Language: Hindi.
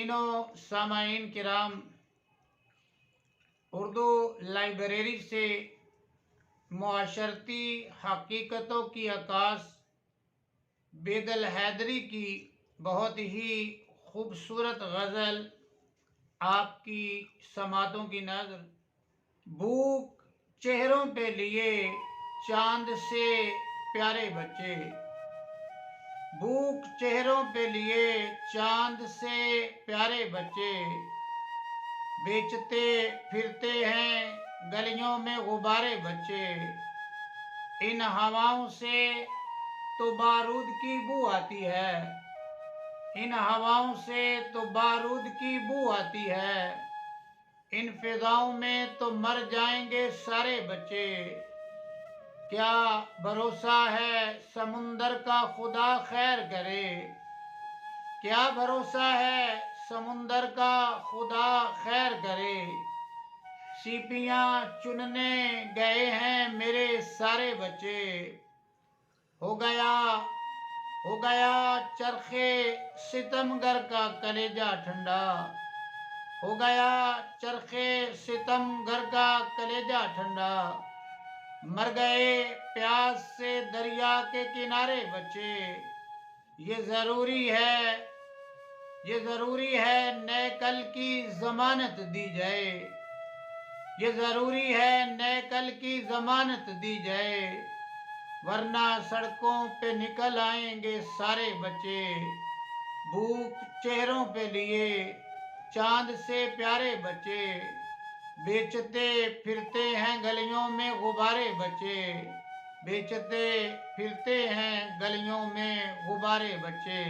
नाज़रीनों सामाईन किराम, उर्दू लाइब्रेरी से मुआशरती हकीकतों की अक्कास बेदल हैदरी की बहुत ही खूबसूरत गज़ल आपकी समातों की नज़र। भूख चेहरों पे लिए चांद से प्यारे बच्चे, भूख चेहरों पे लिए चांद से प्यारे बच्चे, बेचते फिरते हैं गलियों में गुब्बारे बच्चे। इन हवाओं से तो बारूद की बू आती है, इन हवाओं से तो बारूद की बू आती है। इन फिजाओं में तो मर जाएंगे सारे बच्चे। क्या भरोसा है समुंदर का खुदा खैर करे, क्या भरोसा है समुंदर का खुदा खैर करे। सीपियां चुनने गए हैं मेरे सारे बच्चे, हो गया चरखे सितमगर का कलेजा ठंडा, हो गया चरखे सितमगर का कलेजा ठंडा। मर गए प्यास से दरिया के किनारे बच्चे। ये ज़रूरी है नए कल की ज़मानत दी जाए, ये ज़रूरी है नए कल की ज़मानत दी जाए, वरना सड़कों पे निकल आएंगे सारे बच्चे। भूख चेहरों पे लिए चांद से प्यारे बच्चे, बेचते फिरते हैं गलियों में गुब्बारे बच्चे, बेचते फिरते हैं गलियों में गुब्बारे बच्चे।